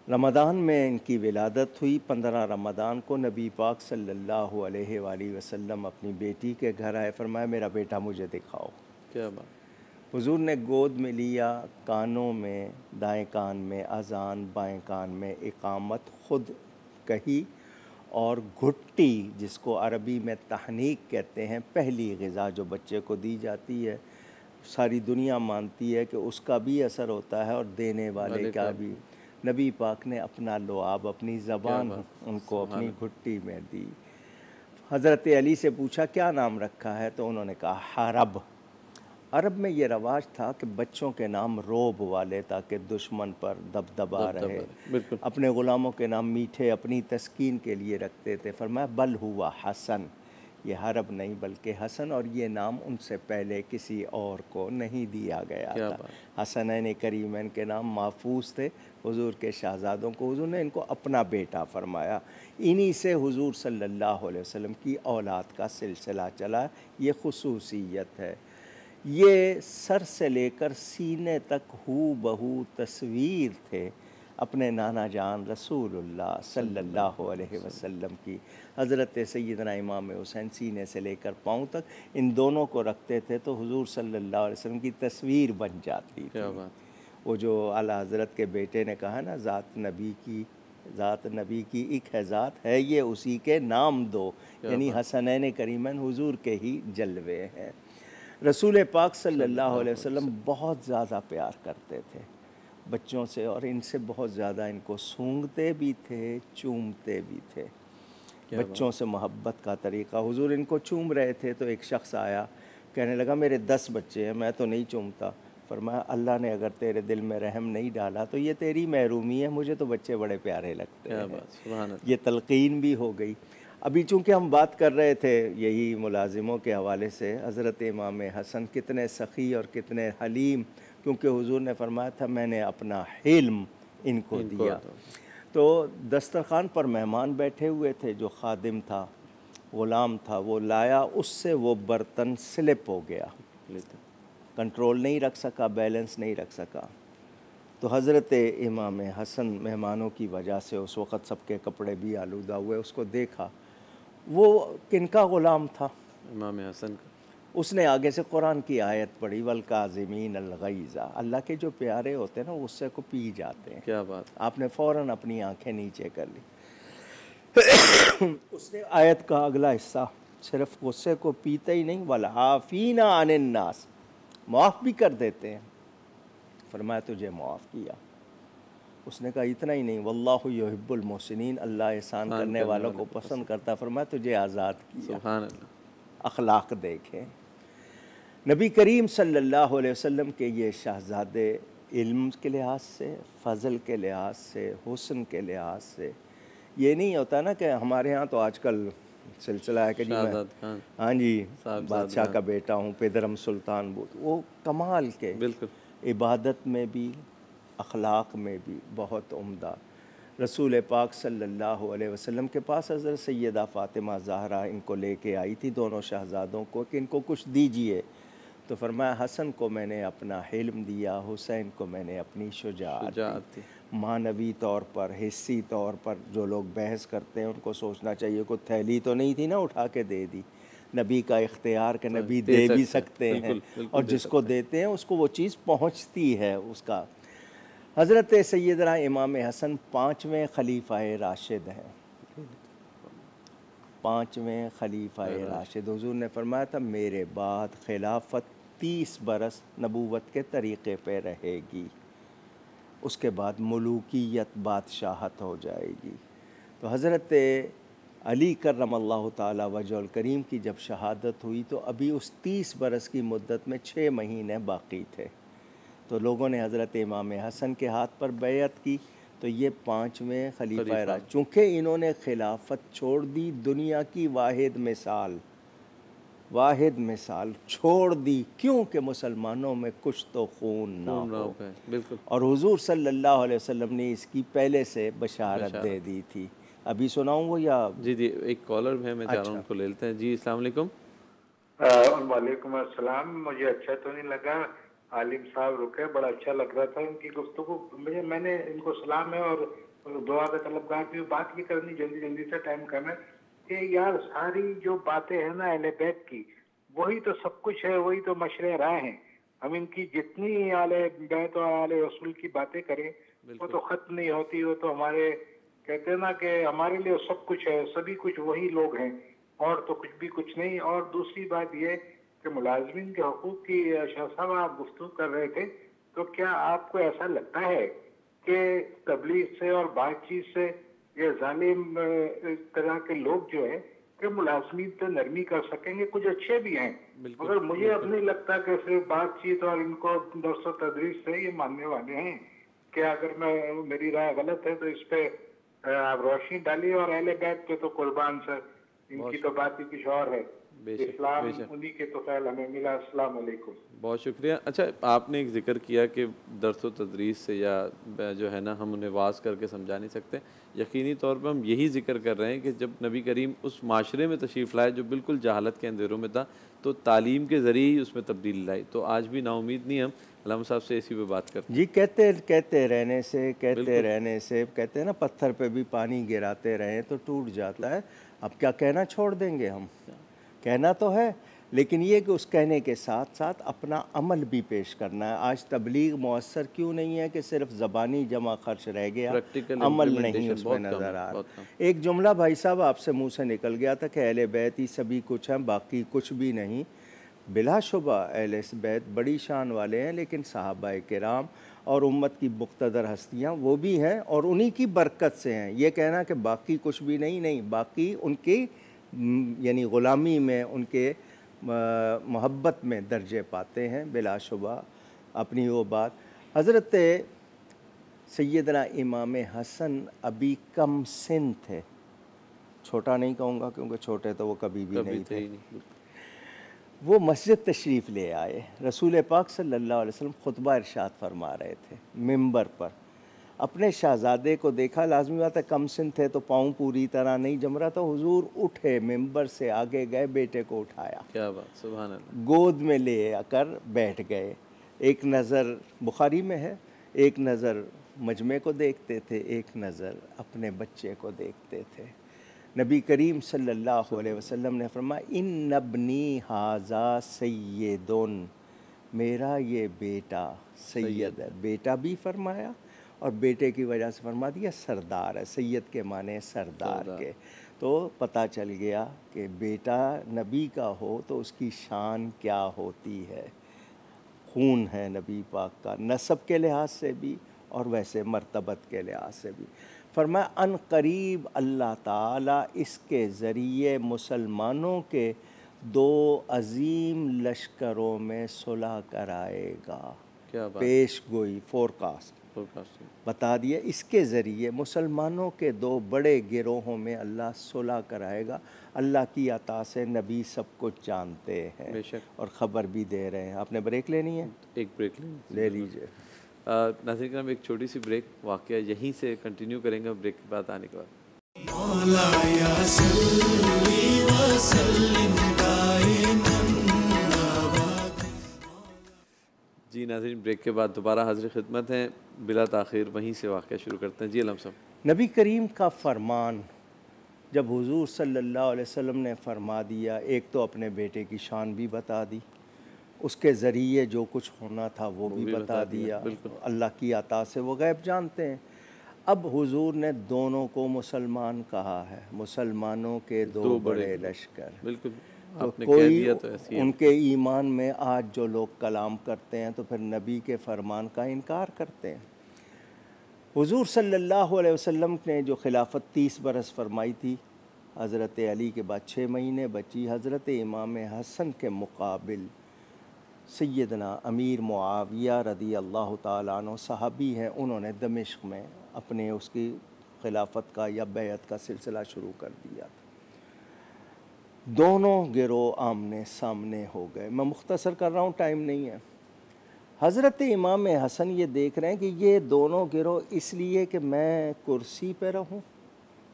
रमज़ान में इनकी विलादत हुई। 15 रमज़ान को नबी पाक सल्लल्लाहु अलैहि वसल्लम अपनी बेटी के घर आए, फरमाया मेरा बेटा मुझे दिखाओ। क्या बात। हुज़ूर ने गोद में लिया, कानों में, दाएं कान में अज़ान, बाएं कान में इक़ामत खुद कही और घुट्टी, जिसको अरबी में तहनीक कहते हैं, पहली ग़िज़ा जो बच्चे को दी जाती है, सारी दुनिया मानती है कि उसका भी असर होता है और देने वाले का भी। नबी पाक ने अपना लुआब, अपनी ज़बान उनको अपनी घुट्टी में दी। हज़रत अली से पूछा क्या नाम रखा है, तो उन्होंने कहा हरब। अरब में ये रवाज था कि बच्चों के नाम रोब वाले, ताकि दुश्मन पर दबदबा रहे। अपने ग़ुलामों के नाम मीठे अपनी तस्कीन के लिए रखते थे। फरमाया बल हुआ हसन, ये हरब नहीं बल्कि हसन, और ये नाम उनसे पहले किसी और को नहीं दिया गया था। हसनैन करीमैन के नाम महफूज थे हुजूर के शहज़ादों को। हुजूर ने इनको अपना बेटा फरमाया। इन्हीं से हुजूर सल्लल्लाहु अलैहि वसल्लम की औलाद का सिलसिला चला। ये खुसूसियत है। ये सर से लेकर सीने तक हू बहू तस्वीर थे अपने नाना जान रसूलुल्लाह सल्लल्लाहु अलैहि वसल्लम की। हज़रत सैयदना इमाम हुसैन सीने से लेकर पाँव तक इन दोनों को रखते थे तो हुजूर सल्लल्लाहु अलैहि वसल्लम की तस्वीर बन जाती थी। क्या बात। वो जो आला हज़रत के बेटे ने कहा ना, ज़ात नबी की एक है ज़ात है ये उसी के नाम दो, यानी हसनैन करीमैन हुजूर के ही जलवे हैं। रसूल पाक सल्लल्लाहु अलैहि वसल्लम बहुत ज़्यादा प्यार करते थे बच्चों से, और इनसे बहुत ज़्यादा इनको सूंघते भी थे, चूमते भी थे। बच्चों से मोहब्बत का तरीक़ा, हुजूर इनको चूम रहे थे तो एक शख्स आया, कहने लगा मेरे 10 बच्चे हैं, मैं तो नहीं चूमता। फरमाया अल्लाह ने अगर तेरे दिल में रहम नहीं डाला तो ये तेरी महरूमी है, मुझे तो बच्चे बड़े प्यारे लगते हैं। ये तलक़ीन भी हो गई। अभी चूँकि हम बात कर रहे थे यही मुलाजिमों के हवाले से, हज़रत इमाम हसन कितने सख़ी और कितने हलीम, क्योंकि हुजूर ने फरमाया था मैंने अपना हिल्म इनको दिया। तो दस्तरखान पर मेहमान बैठे हुए थे, जो खादिम था, ग़ुलाम था, वो लाया, उससे वो बर्तन स्लिप हो गया, कंट्रोल नहीं रख सका, बैलेंस नहीं रख सका। तो हज़रत इमाम हसन मेहमानों की वजह से उस वक़्त सबके कपड़े भी आलूदा हुए, उसको देखा, वो किनका ग़ुलाम था? इमाम हसन का। उसने आगे से कुरान की आयत पढ़ी, वल काज़िमीन अल गैज़, अल्लाह के जो प्यारे होते हैं ना गुस्से को पी जाते हैं। क्या बात। आपने फ़ौरन अपनी आंखें नीचे कर ली। उसने आयत का अगला हिस्सा, सिर्फ गुस्से को पीते ही नहीं, वल आफ़ीना अनिन नास, माफ़ भी कर देते हैं। फरमाया तुझे माफ़ किया। उसने कहा इतना ही नहीं, वल्लाहु युहिब्बुल मुहसिनीन, अल्लाह एहसान करने वालों को पसंद करता। फरमाया तुझे आज़ाद किया। सुभान अल्लाह। अखलाक देखें नबी करीम सल्लल्लाहु अलैहि वसल्लम के ये शहज़ादे, इल्म के लिहाज से, फ़ज़ल के लिहाज से, हुस्न के लिहाज से, ये नहीं होता ना कि हमारे यहाँ तो आजकल सिलसिला है कि जी मैं, हाँ जी, बादशाह का बेटा हूँ, पेदरम सुल्तान बूत, वो कमाल के, बिल्कुल, इबादत में भी, अखलाक में भी बहुत उम्दा। रसूल पाक सल्लल्लाहु अलैहि वसल्लम के पास हज़रत सैयदा फ़ातिमा ज़हरा इनको लेके आई थी, दोनों शहज़ादों को, कि इनको कुछ दीजिए। तो फरमाया हसन को मैंने अपना हिल्म दिया, हुसैन को मैंने अपनी शुजाअत दी। मानवी तौर पर, हिस्सी तौर पर जो लोग बहस करते हैं उनको सोचना चाहिए कोई थैली तो नहीं थी ना उठा के दे दी। नबी का इख्तियार के नबी दे भी सकते हैं, और जिसको देते हैं उसको वो चीज़ पहुँचती है उसका। हज़रत सैयदना इमाम हसन 5वें खलीफा राशिद हैं। 5वें खलीफा राशिद। हुजूर ने फरमाया था मेरे बाद खिलाफत 30 बरस नबूवत के तरीक़े पे रहेगी, उसके बाद मुलूकियत बादशाहत हो जाएगी। तो हज़रत अली करमल्लाहु ताला वजहुल करीम की जब शहादत हुई तो अभी उस 30 बरस की मुद्दत में 6 महीने बाकी थे। तो लोगों ने हज़रत इमाम हसन के हाथ पर बैअत की। तो ये 5वें खलीफा राशिद, चूँकि इन्होंने खिलाफत छोड़ दी, दुनिया की वाहिद मिसाल छोड़ दी, क्योंकि मुसलमानों में कुछ तो खून ना हो। बिल्कुल। और हुजूर सल्लल्लाहु अलैहि वसल्लम ने इसकी पहले से बशारत दे दी थी। अभी सुनाऊँ वो या? जी, एक कॉलर है, मैं चाह रहा हूँ उनको ले लेते हैं। जी, अस्सलाम वालेकुम। वालेकुम अस्सलाम। मुझे अच्छा तो नहीं लगा, आलिम साहब रुके, बड़ा अच्छा लग रहा था उनकी गुफ्तगू। मैंने इनको सलाम है और दुआ का तलबगार भी। बात ये करनी जल्दी से, टाइम कम है, कि यार सारी जो बातें हैं ना अहले बैत की, वही तो सब कुछ है, वही तो मशरे राह हैं। हम इनकी जितनी आले बैत और आले रसूल की बातें करें वो तो खत्म नहीं होती। वो तो हमारे कहते हैं ना कि हमारे लिए सब कुछ है, सभी कुछ वही लोग हैं, और तो कुछ नहीं। और दूसरी बात ये कि मुलाजमीन के हकूक़ की शाह साहब आप गुफ्तगू कर रहे थे, तो क्या आपको ऐसा लगता है कि तबलीग से और बातचीत से ये जालिम तरह के लोग जो है कि मुलाजमीन पे नरमी कर सकेंगे? कुछ अच्छे भी हैं, मगर मुझे अब नहीं लगता कि सिर्फ बातचीत और इनको दर्स व तदरीस से ये मानने वाले हैं। कि अगर मेरी राय गलत है तो इस पे आप रोशनी डालिए। और अहले बैत पे तो कुर्बान सर, इनकी तो बात ही कुछ और है। इस्लाम उन्हीं के तो ख्याल हमें मिला। अस्सलाम वालेकुम। बहुत शुक्रिया। अच्छा, आपने एक ज़िक्र किया कि दर्स व तदरीस से या जो है ना हम उन्हें वाज करके समझा नहीं सकते। यकीनी तौर पर हम यही ज़िक्र कर रहे हैं कि जब नबी करीम उस माशरे में तशरीफ़ लाए जो बिल्कुल जहालत के अंधेरों में था, तो तालीम के ज़रिए ही उसमें तब्दीली लाई। तो आज भी नाउमीद नहीं हम अल्लामा साहब से इसी पे बात करते हैं। जी, कहते रहने से कहते हैं ना, पत्थर पे भी पानी गिराते रहें तो टूट जाता है। अब क्या कहना छोड़ देंगे हम? कहना तो है, लेकिन ये कि उस कहने के साथ साथ अपना अमल भी पेश करना है। आज तबलीग मौसर क्यों नहीं है कि सिर्फ ज़बानी जमा खर्च रह गया, अमल नहीं उसमें नज़र आ रहा। एक जुमला भाई साहब आपसे मुँह से निकल गया था कि अहले बैत ही सभी कुछ हैं, बाकी कुछ भी नहीं। बिलाशुबा अहले बैत बड़ी शान वाले हैं, लेकिन सहाबाए किराम और उम्मत की मुक़्तदर हस्तियाँ वो भी हैं और उन्हीं की बरकत से हैं। ये कहना कि बाकी कुछ भी नहीं, बाकी उनकी यानी ग़ुलामी में, उनके मोहब्बत में दर्जे पाते हैं बिलाशुबा। अपनी वो बात हज़रत सैयदना इमाम हसन अभी कम सिन थे, छोटा नहीं कहूँगा क्योंकि छोटे तो वो कभी भी नहीं थे। वो मस्जिद तशरीफ़ ले आए। रसूल पाक सल्लल्लाहु अलैहि वसल्लम खुतबा इरशाद फरमा रहे थे मिंबर पर। अपने शहज़ादे को देखा, लाजमी बात है कम सिन थे तो पाँव पूरी तरह नहीं जम रहा था। हुजूर उठे, मिंबर से आगे गए, बेटे को उठाया, क्या बात, सुभान अल्लाह, गोद में ले आकर बैठ गए। एक नज़र बुखारी में है, एक नज़र मजमे को देखते थे, एक नज़र अपने बच्चे को देखते थे। नबी करीम सल्लल्लाहु अलैहि वसल्लम ने फरमाया इन नबनी हाजा सैयदुन, मेरा ये बेटा सैयद है। बेटा भी फरमाया और बेटे की वजह से फरमा दिया सरदार है। सैयद के माने सरदार के। तो पता चल गया कि बेटा नबी का हो तो उसकी शान क्या होती है। खून है नबी पाक का, नसब के लिहाज से भी और वैसे मर्तबत के लिहाज से भी। फरमाया अन करीब अल्लाह ताला इसके ज़रिए मुसलमानों के 2 अजीम लश्करों में सुलह कराएगा। क्या बात, पेश गोई, फोरकास्ट बता दिया। इसके ज़रिए मुसलमानों के 2 बड़े गिरोहों में अल्लाह सुलह कराएगा। अल्लाह की अता से नबी सब कुछ जानते हैं और ख़बर भी दे रहे हैं। आपने ब्रेक लेनी है? एक ब्रेक ले लीजिए। नाज़रीन करम, एक छोटी सी ब्रेक, वाक़या यहीं से कंटिन्यू करेंगे ब्रेक के बाद आने के बाद। जी नाज़रीन, ब्रेक के बाद दोबारा हाज़िर खिदमत हैं। बिला ताख़ीर वहीं से वाक़या शुरू करते हैं। जी अलम साहब। नबी करीम का फरमान जब हुजूर सल्लल्लाहु अलैहि वसल्लम ने फरमा दिया, एक तो अपने बेटे की शान भी बता दी, उसके ज़रिए जो कुछ होना था वो भी बता दिया। अल्लाह की अता से वो गैब जानते हैं। अब हुजूर ने दोनों को मुसलमान कहा है, मुसलमानों के दो बड़े लश्कर। बिल्कुल तो आपने कह कोई दिया तो ऐसी है। उनके ईमान में आज जो लोग कलाम करते हैं तो फिर नबी के फरमान का इनकार करते हैं। हुजूर सल्लल्लाहु अलैहि वसल्लम ने जो खिलाफत 30 बरस फरमाई थी, हज़रत अली के बाद 6 महीने बची। हज़रत इमाम हसन के मुकाबिल सैयदना अमीर मुआविया रदी अल्लाह ताला अन्हु सहाबी हैं, उन्होंने दमिश्क में अपने उसकी खिलाफत का या बैत का सिलसिला शुरू कर दिया था। दोनों गिरोह आमने सामने हो गए। मैं मुख्तसर कर रहा हूँ, टाइम नहीं है। हज़रत इमाम हसन ये देख रहे हैं कि ये दोनों गिरोह इसलिए कि मैं कुर्सी पे रहूं,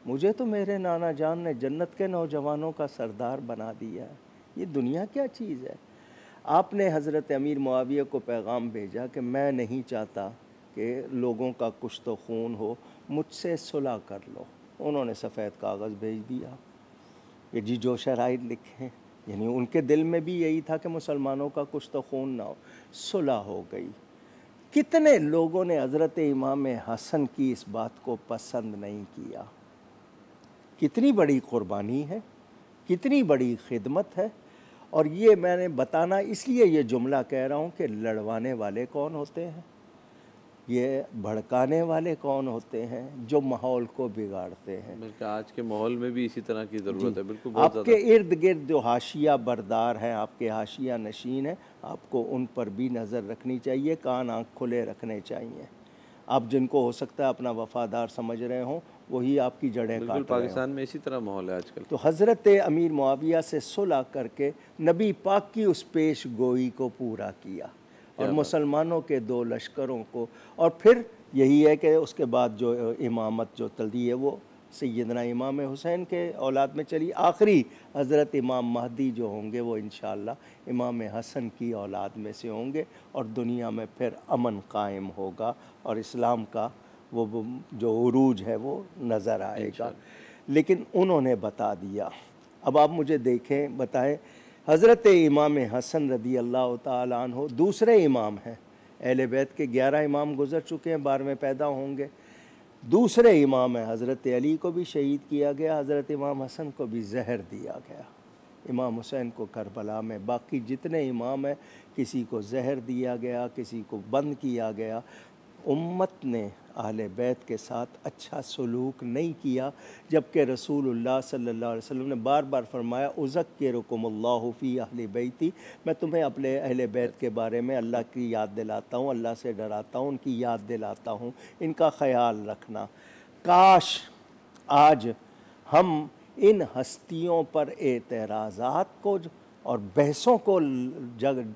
मुझे तो मेरे नाना जान ने जन्नत के नौजवानों का सरदार बना दिया है, ये दुनिया क्या चीज़ है। आपने हज़रत अमीर मुआविया को पैगाम भेजा कि मैं नहीं चाहता कि लोगों का कुछ तो खून हो, मुझसे सुलह कर लो। उन्होंने सफ़ेद कागज़ भेज दिया कि जी जो शराइत लिखें, यानी उनके दिल में भी यही था कि मुसलमानों का कुछ तो खून ना हो। सुलह हो गई। कितने लोगों ने हज़रत इमाम हसन की इस बात को पसंद नहीं किया। कितनी बड़ी क़ुरबानी है, कितनी बड़ी खिदमत है। और ये मैंने बताना इसलिए ये जुमला कह रहा हूँ कि लड़वाने वाले कौन होते हैं, ये भड़काने वाले कौन होते हैं, जो माहौल को बिगाड़ते हैं। बल्कि आज के माहौल में भी इसी तरह की ज़रूरत है। बिल्कुल आपके इर्द गिर्द जो हाशिया बरदार हैं, आपके हाशिया नशीन हैं, आपको उन पर भी नज़र रखनी चाहिए, कान आँख खुले रखने चाहिए। आप जिनको हो सकता है अपना वफ़ादार समझ रहे हों, वही आपकी जड़ें काट रहे हों। पाकिस्तान में इसी तरह माहौल है आजकल। तो हज़रत अमीर मुआविया से सुलह करके नबी पाक की उस पेश गोई को पूरा किया और मुसलमानों के दो लश्करों को। और फिर यही है कि उसके बाद जो इमामत जो चलती है वो सैयदना इमाम हुसैन के औलाद में चली। आखिरी हज़रत इमाम महदी जो होंगे वो इंशाअल्लाह इमाम हसन की औलाद में से होंगे और दुनिया में फिर अमन कायम होगा और इस्लाम का वो जो उरूज है वो नज़र आएगा। लेकिन उन्होंने बता दिया। अब आप मुझे देखें, बताएं, हज़रत इमाम हसन रदी अल्लाह ताला अन्हु दूसरे इमाम हैं। अहले बैत के 11 इमाम गुज़र चुके हैं, 12वें पैदा होंगे। दूसरे इमाम हैं। हज़रत अली को भी शहीद किया गया, हज़रत इमाम हसन को भी जहर दिया गया, इमाम हुसैन को करबला में। बाकी जितने इमाम हैं, किसी को जहर दिया गया, किसी को बंद किया गया। उम्मत ने अहले बैत के साथ अच्छा सलूक नहीं किया, जबकि रसूलुल्लाह सल्लल्लाहु अलैहि वसल्लम ने बार बार फरमाया उज़क्किरुकुमुल्लाहु फ़ी अहली बैती, मैं तुम्हें अपने अहले बैत के बारे में अल्लाह की याद दिलाता हूँ, अल्लाह से डराता हूँ, उनकी याद दिलाता हूँ, इनका ख़याल रखना। काश आज हम इन हस्तियों पर एतराज़ात को और बहसों को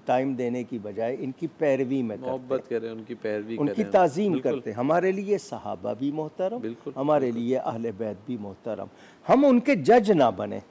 टाइम देने की बजाय इनकी पैरवी में मोहब्बत करें, उनकी पैरवी उनकी करें, ताज़ीम करते। हमारे लिए सहाबा भी मोहतरम, हमारे लिए अहले बैत भी मोहतरम। हम उनके जज ना बने।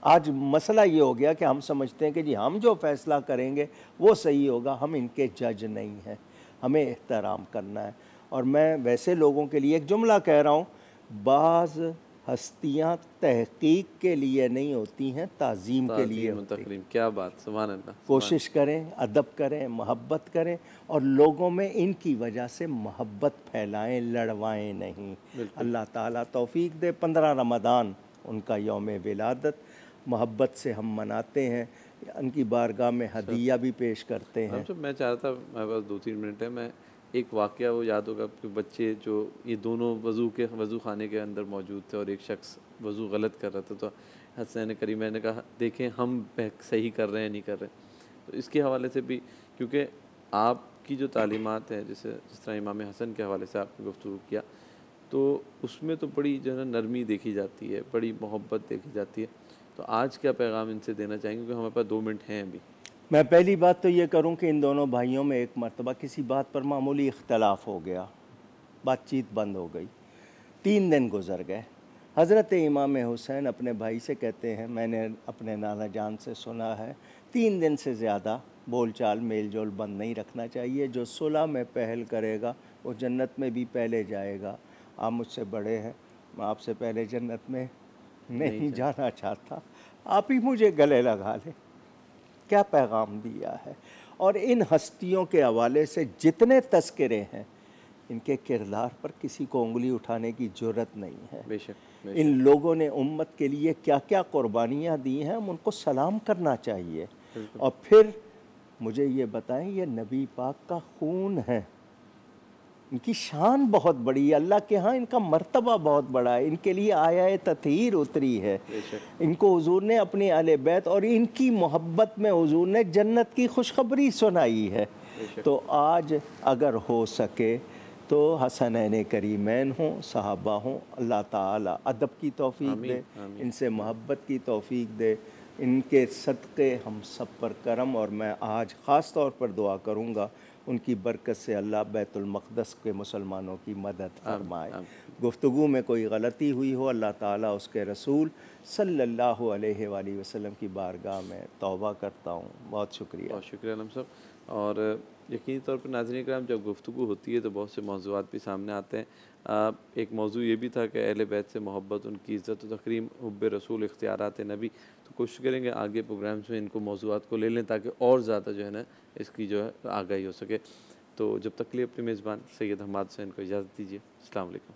आज मसला ये हो गया कि हम समझते हैं कि जी हम जो फ़ैसला करेंगे वो सही होगा, हम इनके जज नहीं हैं, हमें एहतराम करना है। और मैं वैसे लोगों के लिए एक जुमला कह रहा हूँ, बाज़ हस्तियाँ तहकीक के लिए नहीं होती हैं, ताज़ीम के लिए होती हैं। क्या बात, सुभान अल्लाह। कोशिश करें, अदब करें, मोहब्बत करें और लोगों में इनकी वजह से मोहब्बत फैलाएं, लड़वाएं नहीं। अल्लाह ताला तौफीक दे। 15 रमज़ान उनका यौम विलादत मोहब्बत से हम मनाते हैं, उनकी बारगाह में हदिया भी पेश करते हैं। मैं चाह रहा था, मेरे पास 2-3 मिनट है, मैं एक वाक़या वो याद होगा कि बच्चे जो ये दोनों वज़ू खाने के अंदर मौजूद थे और एक शख्स वज़ू गलत कर रहा था, तो हसन करीम ने कहा देखें हम सही कर रहे हैं नहीं कर रहे। तो इसके हवाले से भी, क्योंकि आपकी जो तालीमात हैं, जिस तरह इमाम हसन के हवाले से आपने गुफ्तगू किया, तो उसमें तो बड़ी जो है ना नरमी देखी जाती है, बड़ी मोहब्बत देखी जाती है। तो आज क्या पैगाम इनसे देना चाहेंगे, क्योंकि हमारे पास 2 मिनट हैं अभी। मैं पहली बात तो ये करूं कि इन दोनों भाइयों में एक मर्तबा किसी बात पर मामूली इख्तलाफ हो गया, बातचीत बंद हो गई। 3 दिन गुजर गए। हज़रत इमाम हुसैन अपने भाई से कहते हैं, मैंने अपने नाना जान से सुना है 3 दिन से ज़्यादा बोलचाल मेल जोल बंद नहीं रखना चाहिए। जो सुलह में पहल करेगा वो जन्नत में भी पहले जाएगा। आप मुझसे बड़े हैं, मैं आपसे पहले जन्नत में नहीं जाना चाहता, आप ही मुझे गले लगा लें। क्या पैगाम दिया है। और इन हस्तियों के हवाले से जितने तस्करे हैं, इनके किरदार पर किसी को उंगली उठाने की जुर्रत नहीं है। बेशक इन लोगों ने उम्मत के लिए क्या क्या कुर्बानियाँ दी हैं, हम उनको सलाम करना चाहिए। और फिर मुझे ये बताएं, ये नबी पाक का खून है, इनकी शान बहुत बड़ी है, अल्लाह के यहाँ इनका मर्तबा बहुत बड़ा है, इनके लिए आया ततहीर उतरी है, इनको हुजूर ने अपनी अहले बैत और इनकी मोहब्बत में हुजूर ने जन्नत की खुशखबरी सुनाई है। तो आज अगर हो सके तो हसनैन करीमैन हों, सहाबा हों, अल्लाह ताला अदब की तौफीक दे, इनसे मोहब्बत की तौफीक दे, इनके सदक़े हम सब पर करम। और मैं आज ख़ास तौर पर दुआ करूँगा उनकी बरकत से अल्लाह बैतुल मक़दस के मुसलमानों की मदद फरमाए। गुफ्तगू में कोई गलती हुई हो, अल्लाह ताला उसके रसूल सल्लल्लाहु अलैहि वसल्लम की बारगाह में तौबा करता हूँ। बहुत शुक्रिया। बहुत शुक्रिया आलम साहब। और यकीनी तौर पर नाज़रीन किराम, जब गुफ्तगू होती है तो बहुत से मौज़ूआत भी सामने आते हैं। एक मौजू ये भी था कि अहले बैत से मोहब्बत, उनकी इज़्ज़त व तकरीम, हुब्ब रसूल, इख्तियारात नबी। तो कोशिश करेंगे आगे प्रोग्राम्स में इनको मौज़ूआत को ले लें ताकि और ज़्यादा जो है ना इसकी जो है आगाही हो सके। तो जब तक के लिए अपने मेज़बान सैयद हमाद से इनको इजाज़त दीजिए। अस्सलाम वालेकुम।